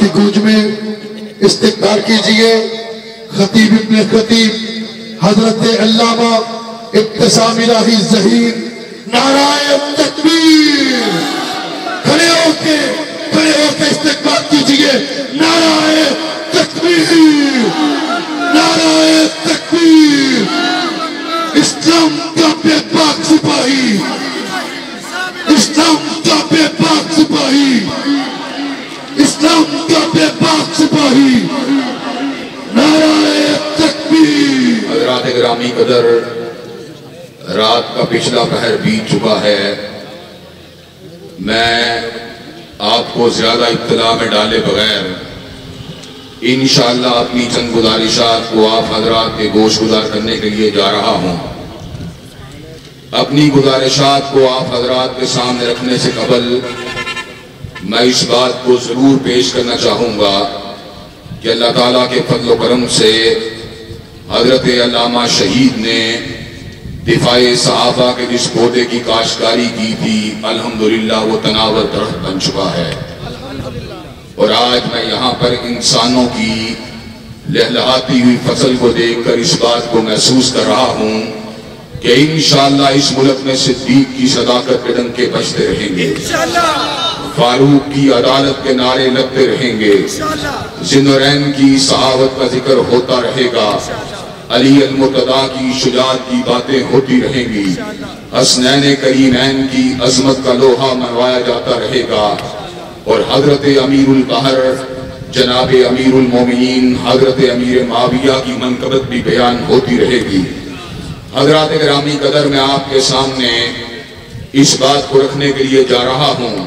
کی گونج میں استقبال کیجئے خطیب ابن خطیب حضرت علامہ ابتسام الہی ظہیر نعرہ تکبیر کھڑے ہو کے استقبال کیجئے نعرہ تکبیر نعرہ تکبیر اسلام کا بے پاک سپاہی اسلام کا بے پاک سپاہی اسلام کا بے پاک سپاہی نعرہ تکبیر۔ حضرات گرامی قدر، رات کا پچھلا پہر بیت چکا ہے۔ میں آپ کو زیادہ اطلاع میں ڈالے بغیر انشاءاللہ اپنی چند گزارشات کو آپ حضرات کے گوش گزار کرنے کے لیے جا رہا ہوں۔ اپنی گزارشات کو آپ حضرات کے سامنے رکھنے سے قبل میں اس بات کو ضرور پیش کرنا چاہوں گا کہ اللہ تعالیٰ کے فضل و کرم سے حضرت علامہ شہید نے دفاع صحابہ کے جس پودے کی کاشتکاری کی تھی الحمدللہ وہ تناور درخت بن چکا ہے، اور آج میں یہاں پر انسانوں کی لہلہاتی ہوئی فصل کو دیکھ کر اس بات کو محسوس کر رہا ہوں کہ انشاءاللہ اس ملک میں صدیق کی صداقت کے ڈنکے بجتے رہیں گے، فاروق کی عدالت کے نعرے لگتے رہیں گے، ذوالنورین کی صحابت کا ذکر ہوتا رہے گا، علی المرتضیٰ کی شجاعت کی باتیں ہوتی رہیں گی، حسنین کریمین کی عظمت کا لوہا منوایا جاتا رہے گا، اور حضرت امیر البحر جناب امیر المومنین حضرت امیر معاویہ کی منقبت بھی بیان ہوتی رہے گی۔ حضرات گرامی قدر، میں آپ کے سامنے اس بات کو رکھنے کے لیے جا رہا ہوں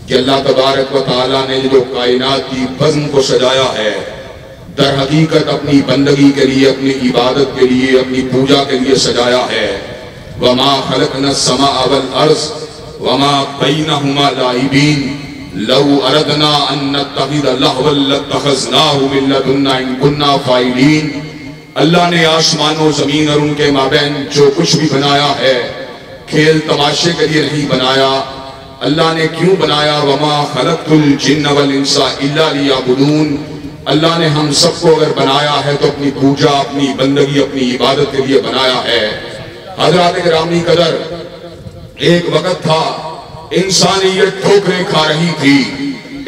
کہ اللہ تبارک و تعالیٰ نے جو کائنات کی بزم کو سجایا ہے در حقیقت اپنی بندگی کے لیے، اپنی عبادت کے لیے، اپنی پوجا کے لیے سجایا ہے۔ وَمَا خَلَقْنَا السَّمَاءَ وَالْأَرْضَ وَمَا بَيْنَهُمَا لَاعِبِينَ لَوْ أَرَدْنَا أَن نَّتَّخِذَ لَهْوًا لَّاتَّخَذْنَاهُ مِن لَّدُنَّا إِن كُنَّا فَاعِلِينَ۔ اللہ نے آسمان و زمین اور ان کے مابین جو کچھ بھی بنایا ہے کھیل تماشے کے لیے نہیں بنایا۔ اللہ نے کیوں بنایا؟ وَمَا خَلَقْتُ الْجِنَّ وَالْإِنسَ إِلَّا لِيَعْبُدُونَ۔ اللہ نے ہم سب کو اگر بنایا ہے تو اپنی پوجا، اپنی بندگی، اپنی عبادت کے لیے بنایا ہے۔ حضرات گرامی قدر، ایک وقت تھا انسانیت ٹھوکریں کھا رہی تھی،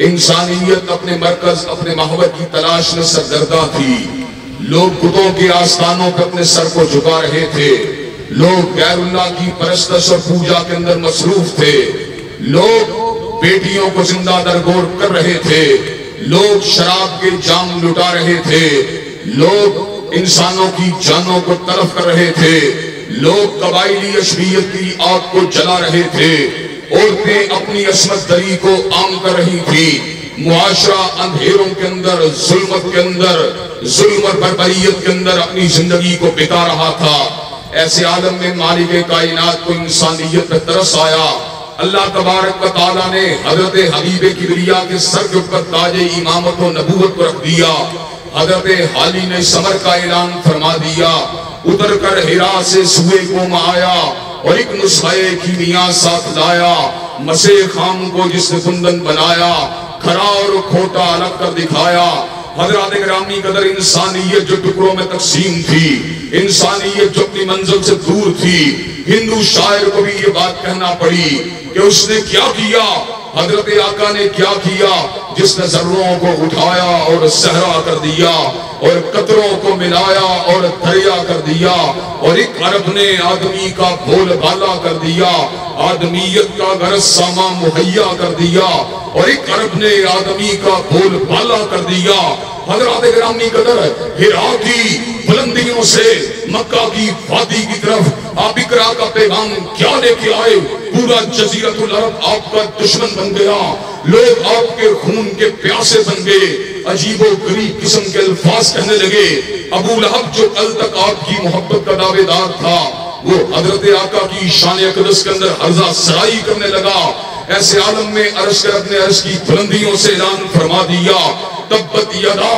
انسانیت اپنے مرکز، اپنے محور کی تلاش میں سرگرداں تھی، لوگ بتوں کے آستانوں پہ اپنے سر کو جھکا رہے تھے، لوگ غیر اللہ کی پرستش اور پوجا کے اندر مصروف تھے، لوگ بیٹیوں کو زندہ درگور کر رہے تھے، لوگ شراب کے جام لٹا رہے تھے، لوگ انسانوں کی جانوں کو تلف کر رہے تھے، لوگ قبائلی عصبیت کی آگ کو جلا رہے تھے، عورتیں اپنی عصمت دری کو عام کر رہی تھی، معاشرہ اندھیروں کے اندر، ظلمت کے اندر، ظلم اور بربریت کے اندر اپنی زندگی کو بتا رہا تھا۔ ایسے عالم میں مالک کائنات کو انسانیت پہ ترس آیا۔ اللہ تبارک و تعالیٰ نے حضرت حبیب کبریا کے سر کے اوپر تاج امامت و نبوت کو رکھ دیا۔ حضرت حالی نے سمر کا اعلان فرما دیا، اتر کر ہرا سے سوئے قوم آیا اور ایک نسخہ کیمیا ساتھ لایا، مسیح خام کو جس نے کندن بنایا، کھرا اور کھوٹا الگ کر دکھایا۔ حضرات گرامی قدر، انسانیت جو ٹکڑوں میں تقسیم تھی، انسانیت جو اپنی منزل سے دور تھی، ہندو شاعر کو بھی یہ بات کہنا پڑی کہ اس نے کیا کیا، حضرت آقا نے کیا کیا، جس نے ذروں کو اٹھایا اور صحرا کر دیا، اور قطروں کو ملایا اور دریا کر دیا، اور ایک عرب نے آدمی کا بول بالا کر دیا، آدمیت کا غرض ساما مہیا کر دیا، اور ایک عرب نے آدمی کا بول بالا کر دیا۔ حضرات گرامی قدر، ہرا کی بلندیوں سے مکہ کی وادی کی طرف آپ اقرا کا پیغام کیا لے کے آئے؟ پورا جزیرۃ العرب آپ کا دشمن بن گیا، لوگ آپ کے خون کے پیاسے بن گئے، عجیب و غریب قسم کے الفاظ کہنے لگے۔ ابو لہب جو کل تک آپ کی محبت کا دعوے دار تھا، وہ حضرت آقا کی شان اقدس کے اندر عرضہ سرائی کرنے لگا۔ ایسے عالم میں عرش کر اپنے عرش کی بلندیوں سے اعلان فرما دیا، تبت یدا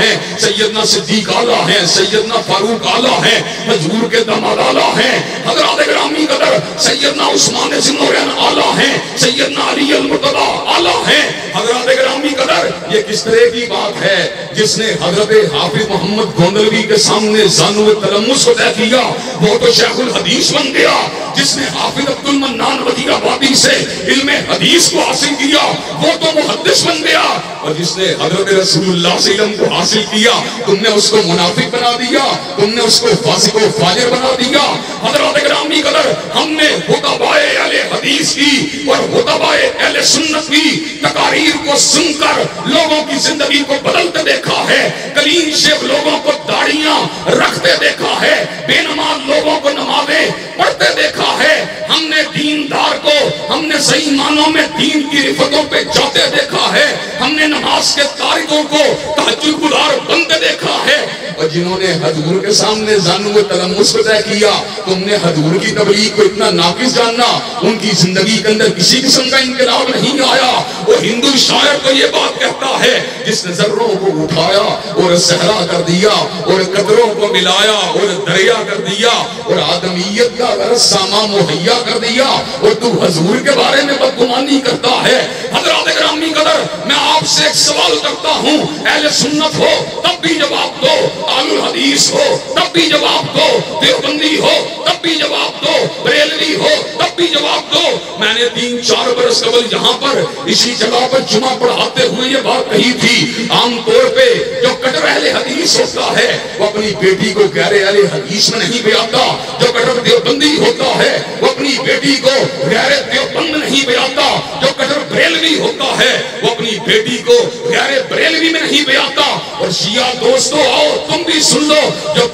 ہیں, سیدنا صدیق آلہ ہیں, سیدنا فاروق آلہ ہیں, حضور کے داماد آلہ ہیں, حضرات گرامی قدر سیدنا عثمان ذوالنورین آلہ ہیں, سیدنا علی المرتضی آلہ ہیں. حضرات گرامی قدر یہ کس طرح کی بات ہے جس نے حضرت حافظ محمد گوندلوی کے سامنے زانو تلمس کو طے کیا وہ تو شیخ الحدیث بن گیا. جس نے حافظ عبد المنان وزیر آبادی سے علم حدیث کو حاصل کیا وہ تو محدث بن گیا. اور جس نے حضرت رسول اللہ صلی اللہ علیہ وسلم کو حاصل کیا تم نے اس کو منافق بنا دیا, تم نے اس کو فاسق و فاجر بنا دیا. حضرات گرامی قدر ہم نے خطبائے اہل حدیث کی اور خطبائے اہل سنت کی تقاریر کو سن کر لوگوں کی زندگی کو بدلتے دیکھا ہے, کلین شیخ لوگوں کو داڑیاں رکھتے دیکھا ہے, بے نماز لوگوں کو نمازیں پڑھتے دیکھا ہے. ہم نے دیندار کو, ہم نے صحیح معنوں میں دین کی رفتوں پہ جاتے دیکھا ہے, ہم نے نماز کے تارکوں کو تہجد گزار بنتے دیکھا ہے. اور جنہوں نے حضور کے سامنے زانو تلمس کو طے کیا تم نے حضور کی تبلیغ کو اتنا ناقص جاننا, ان کی زندگی کے اندر کسی قسم کا انقلاب نہیں آیا. وہ ہندو شاعر تو یہ بات کہتا ہے جس نے ذروں کو اٹھایا اور صحرا کر دیا اور قطروں کو ملایا اور دریا کر دیا اور آدمیت کا سامان مہیا کر دیا, اور تو حضور کے بارے میں بدگمانی کرتا ہے. حضرات گرامی قدر میں آپ سے ایک سوال کرتا ہوں, اہل سنت ہو تب بھی جواب دو, اہل الحدیث ہو تب بھی جواب دو, دیوبندی ہو تب بھی جواب دو, بریلوی ہو تب بھی جواب دو. میں نے 3-4 برس قبل یہاں پر اسی جگہ پر جمعہ پڑھاتے ہوئے یہ بات کہی تھی. عام طور پہ جو کٹر اہل حدیث ہوتا ہے وہ اپنی بیٹی کو غیر اہل حدیث میں نہیں بیاتا, جو کٹر دیوبندی ہوتا ہے وہ اپنی بیٹی کو غیر دیوبند میں نہیں بیاتا, جو کٹر بریلوی ہوتا ہے وہ اپنی بیٹی کو غیر بریلوی میں نہیں بیاتا. اور شیعہ دوستو آؤ تم بھی سن لو, جو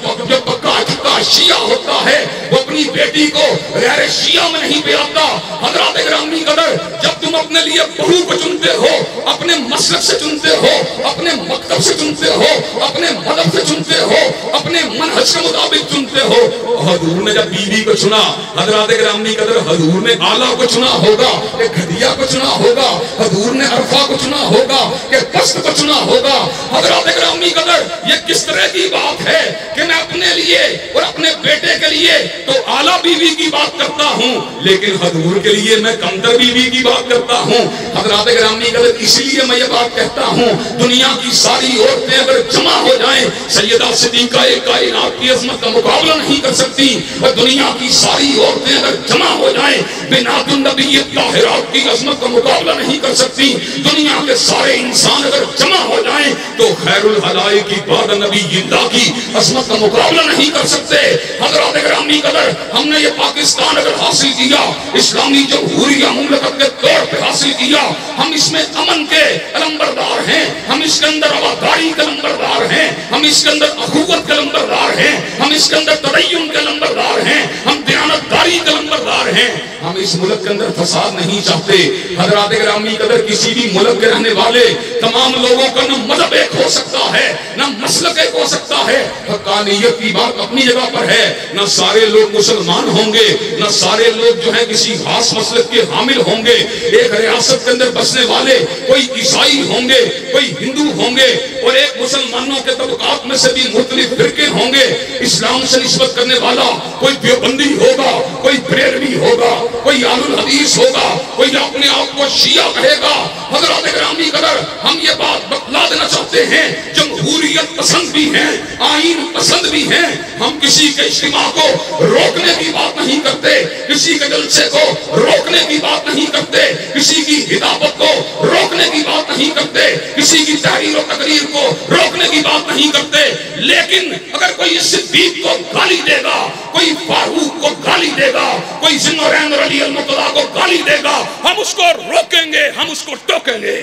پکا چکا شیعہ ہوتا ہے وہ اپنی بیٹی کو غیر شیعہ میں نہیں بیاتا. حضرات گرامی قدر جب تم اپنے لیے بہو کو چنتے ہو اپنے مسلک سے چنتے ہو, اپنے مکتب سے چنتے ہو, اپنے مذہب سے چنتے ہو, اپنے منہج کے مطابق چنتے ہو. حضور نے جب بیوی کو چنا حضرات گرامی قدر حضور نے آلہ کو چنا ہوگا کہ گھٹیا کو چنا ہوگا, حضور نے عرفہ کو چنا ہوگا کہ پست کو چنا ہوگا. حضرات گرامی قدر یہ کس طرح کی بات ہے کہ میں اپنے لیے اور اپنے بیٹے کے لیے تو اعلیٰ بیوی کی بات کرتا ہوں لیکن حضور کے لیے میں کمتر بیوی کی بات کرتا ہوں. حضرات گرامی قدر اس لیے میں یہ بات کہتا ہوں, دنیا کی ساری عورتیں اگر جمع ہو جائیں سیدہ صدیقہ کائنات کی عظمت کا مقابلہ نہیں کر سکتی, اور دنیا کی ساری عورتیں اگر جمع ہو جائیں بنات النبی طاہرات کی عظمت کا مقابلہ نہیں کر سکتی. دنیا کے سارے انسان اگر جمع ہو جائیں تو خیر الخلائق کی بعد نبی اللہ کی عظمت کا مقابلہ نہیں کر سکتے. حضرات گرامی قدر ہم نے یہ پاکستان اگر حاصل کیا, اسلامی جمہوریہ مملکت کے طور پہ حاصل کیا, ہم اس میں امن کے علمبردار ہیں, ہم اس کے اندر آباداری کے علمبردار ہیں, ہم اس کے اندر اخوت کے علمبردار ہیں, ہم اس کے اندر تدین کے علمبردار ہیں, ہم دیانتداری کے علمبردار ہیں. ہم اس ملک کے اندر فساد نہیں چاہتے. حضرات گرامی قدر کسی بھی ملک کے رہنے والے تمام لوگوں کا نہ مذہب ایک ہو سکتا ہے, نہ مسلک ایک ہو سکتا ہے. حقانیت کی بات اپنی جگہ پر ہے, نہ سارے لوگ مسلمان ہوں گے, نہ سارے لوگ جو ہے کسی خاص مسلک کے حامل ہوں گے. ایک ریاست کے اندر بسنے والے کوئی عیسائی ہوں گے, کوئی ہندو ہوں گے, اور ایک مسلمانوں کے طبقات میں سے بھی مختلف فرقے ہوں گے. اسلام سے نسبت کرنے والا کوئی دیوبندی ہوگا, کوئی بریلوی ہوگا, کوئی اہل الحدیث ہوگا, کوئی اپنے آپ کو شیعہ کہے گا. حضرات گرامی قدر ہم یہ بات بتلا دینا چاہتے ہیں, جمہوریت پسند بھی ہیں, آئین پسند بھی ہیں. ہم کسی کے اجتماع کو روکنے کی بات نہیں کرتے, کسی کے جلسے کو روکنے کی بات نہیں کرتے, کسی کی ہدایت کو روکنے کی بات نہیں کرتے, کسی کی تحریر و تقریر کو روکنے کی بات نہیں کرتے. لیکن اگر کوئی صدیق کو گالی دے گا, کوئی فاروق کو گالی دے گا, کوئی ذوالنورین اور علی المرتضیٰ کو گالی دے گا, ہم اس کو روکیں گے, ہم اس کو ٹوکیں گے.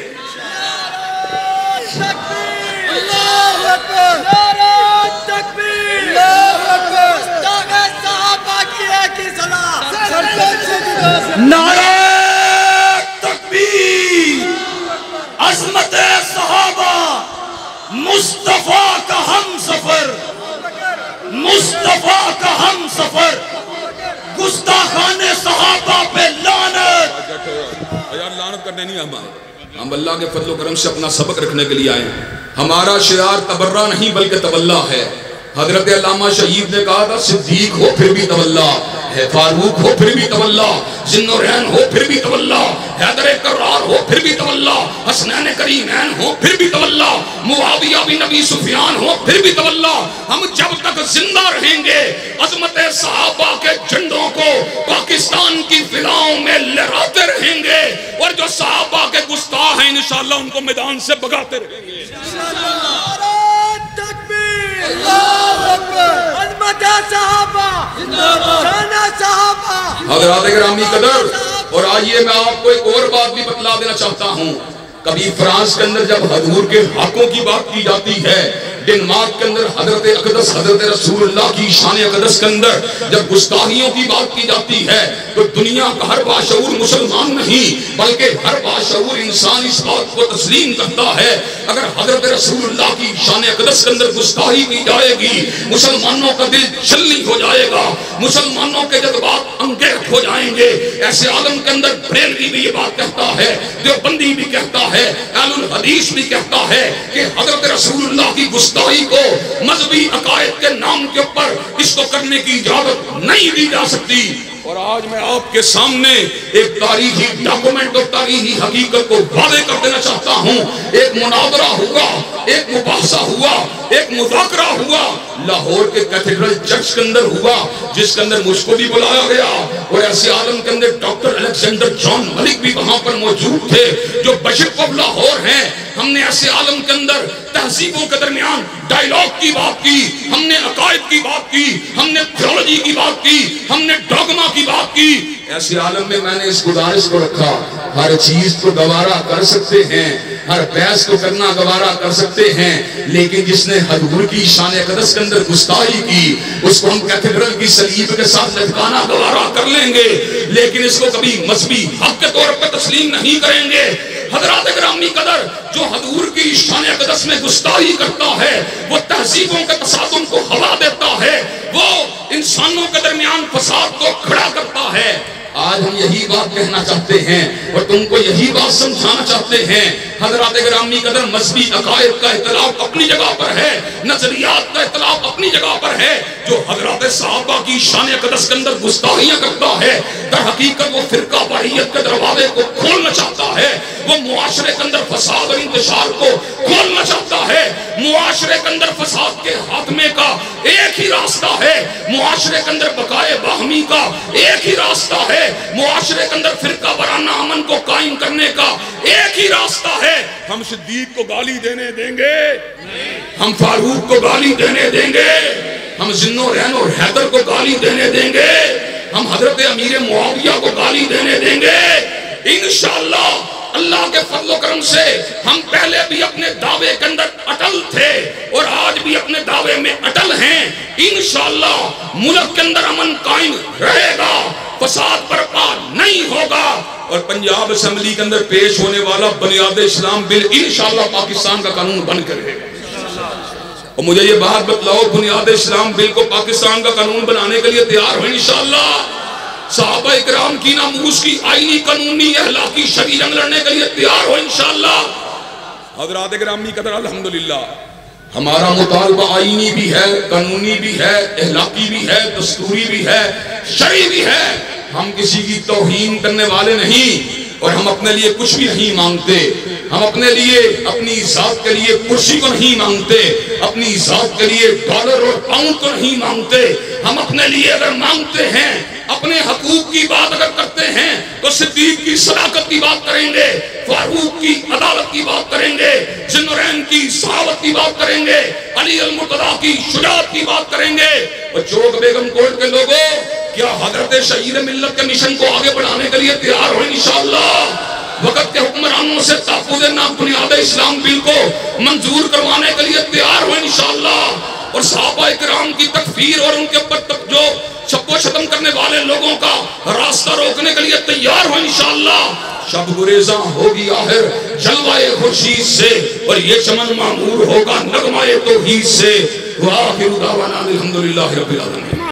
اللہ اکبر, نعرہ تکبیر, اللہ اکبر, داغ صحابہ کی ایک ہی صلاح, نعرہ تکبیر, عظمت صحابہ, مصطفیٰ کا ہم سفر, مصطفیٰ کا ہم سفر, گستاخان صحابہ پہ لعنت. یار لعنت کرنے نہیں ہمارے ہم اللہ کے فضل و کرم سے اپنا سبق رکھنے کے لیے آئے ہیں. ہمارا شعار تبرہ نہیں بلکہ تولا ہے. حضرت علامہ شہید نے کہا تھا صدیق ہو پھر بھی تولا ہے، فاروق ہو پھر بھی تولا، ذوالنورین ہو پھر بھی تولا، حیدر کرار ہو پھر بھی تولا، حسنین کریمین ہو پھر بھی تولا، معاویہ بن ابی سفیان ہو پھر بھی تولا. ہم جب تک زندہ رہیں گے عظمت صحابہ کے جھنڈوں کو پاکستان کی فضاؤں میں لہراتے رہیں گے، اور جو صحابہ کے گستاخ ہیں انشاءاللہ ان کو میدان سے بھگاتے رہیں گے. حضرات گرامی قدر، اور آئیے میں آپ کو ایک اور بات بھی بتلا دینا چاہتا ہوں. کبھی فرانس کے اندر جب حضور کے حقوں کی بات کی جاتی ہے، ڈنمارک کے اندر حضرت اقدس حضرت رسول اللہ کی شان اقدس کے اندر جب گستاخیوں کی بات کی جاتی ہے تو دنیا کا ہر باشعور مسلمان نہیں بلکہ ہر باشعور انسان اس بات کو تسلیم کرتا ہے اگر حضرت رسول اللہ کی شان اقدس کے اندر گستاخی کی جائے گی مسلمانوں کا دل چھلنی ہو جائے گا، مسلمانوں کے جذبات انگیخت ہو جائیں گے. ایسے عالم کے اندر بریلوی بھی یہ بات کہتا ہے، دیوبندی بھی کہتا ہے، اہل الحدیث بھی کہتا ہے کہ حضرت رسول اللہ کی گستاخی کو مذہبی عقائد کے نام کے اوپر اس کو کرنے کی اجازت نہیں دی جا سکتی. اور آج میں آپ کے سامنے ایک تاریخی ڈاکومنٹ اور تاریخی حقیقت کو واضح کر دینا چاہتا ہوں. ایک مناظرہ ہوا، ایک مباحثہ ہوا، ایک مذاکرہ ہوا لاہور کے کیتھیڈرل چرچ کے اندر ہوا جس کے اندر مجھ کو بھی بلایا گیا اور ایسے عالم کے اندر ڈاکٹر الیگزینڈر جان ملک بھی وہاں پر موجود تھے جو بشپ آف لاہور ہیں. ہم نے ایسے عالم کے اندر تہذیبوں کے درمیان ڈائیلاگ کی بات کی، ہم نے عقائد کی بات کی، ہم نے تھیولوجی کی بات کی، ہم نے ڈوگما کی بات کی. ایسے عالم میں میں نے اس گزارش کو رکھا، ہر چیز کو گوارا کر سکتے ہیں، ہر بحث کو کرنا گوارا کر سکتے ہیں، لیکن جس نے حضور کی شان اقدس کے اندر گستاخی کی اس کو ہم کیتھیڈرل کی صلیب کے ساتھ لٹکانا گوارا کر لیں گے لیکن اس کو کبھی مذہبی حق کے طور پر تسلیم نہیں کریں گے. حضرات گرامی قدر، جو حضور کی شان اقدس میں گستاخی کرتا ہے وہ تہذیبوں کے تصادم کو ہوا دیتا ہے، وہ انسانوں کے درمیان فساد کو کھڑا کرتا ہے. آج ہم یہی بات کہنا چاہتے ہیں اور تم کو یہی بات سمجھانا چاہتے ہیں. حضرات گرامی قدر، مذہبی عقائد کا اختلاف اپنی جگہ پر ہے، نظریات کا اختلاف اپنی جگہ پر ہے. جو حضرات صحابہ کی شان اقدس کے اندر گستاخیاں کرتا ہے در حقیقت وہ فرقہ واریت کے دروازے کو کھولنا چاہتا ہے، وہ معاشرے کے اندر فساد اور انتشار کو کھولنا چاہتا ہے. معاشرے کے اندر فساد کے خاتمے کا ایک ہی راستہ ہے، معاشرے کے اندر بقائے باہمی کا ایک ہی راستہ ہے، معاشرے کے اندر فرقہ وارانہ امن کو قائم کرنے کا ایک ہی راستہ ہے. ہم صدیق کو گالی دینے دیں گے؟ ہم فاروق کو گالی دینے دیں گے؟ ہم ذوالنورین اور حیدر کو گالی دینے دیں گے؟ ہم حضرت امیر معاویہ کو گالی دینے دیں گے؟ انشاءاللہ اللہ کے فضل و کرم سے ہم پہلے بھی اپنے دعوے کے اندر اٹل تھے اور آج بھی اپنے دعوے میں اٹل ہیں. انشاءاللہ ملک کے اندر امن قائم رہے گا، فساد برپا نہیں ہوگا اور پنجاب اسمبلی کے اندر پیش ہونے والا بنیاد اسلام بل انشاءاللہ پاکستان کا قانون بن کر رہے گا. اور مجھے یہ بات بتلاؤ، بنیاد اسلام بل کو پاکستان کا قانون بنانے کے لیے تیار ہو انشاءاللہ؟ صحابہ اکرام کی ناموس کی آئینی قانونی اخلاقی شرعی جنگ لڑنے کے لیے تیار ہو انشاءاللہ؟ حضرات گرامی قدر، الحمدللہ ہمارا مطالبہ آئینی بھی ہے، قانونی بھی ہے، اخلاقی بھی ہے، دستوری بھی ہے، شرعی بھی ہے. ہم کسی کی توہین کرنے والے نہیں اور ہم اپنے لیے کچھ بھی نہیں مانگتے. ہم اپنے لیے اپنی ذات کے لیے کرسی کو نہیں مانگتے، اپنی ذات کے لیے ڈالر اور پاؤنڈ کو نہیں مانگتے. ہم اپنے لیے اگر مانگتے ہیں، اپنے حقوق کی بات اگر کرتے ہیں تو صدیق کی صداقت کی بات کریں گے، فاروق کی عدالت کی بات کریں گے، ذوالنورین کی صحابت کی بات کریں گے، علی المرتضیٰ کی شجاعت کی بات کریں گے. اور چوک بیگم کوٹ کے لوگوں، کیا حضرت شہید ملت کے مشن کو آگے بڑھانے کے لیے تیار ہو انشاءاللہ؟ وقت کے حکمرانوں سے تحفظ نام بنیاد اسلام بل کو منظور کروانے کے لیے تیار ہو انشاءاللہ؟ اور صحابہ اکرام کی تکفیر اور ان کے اوپر جو شب و شتم کرنے والے لوگوں کا راستہ روکنے کے لیے تیار ہو انشاءاللہ؟ شب گریزاں ہوگی آخر جلوائے خورشید سے اور یہ چمن معمور ہوگا نغمہ توحید سے. وآخر دعوانا الحمدللہ رب العالمین.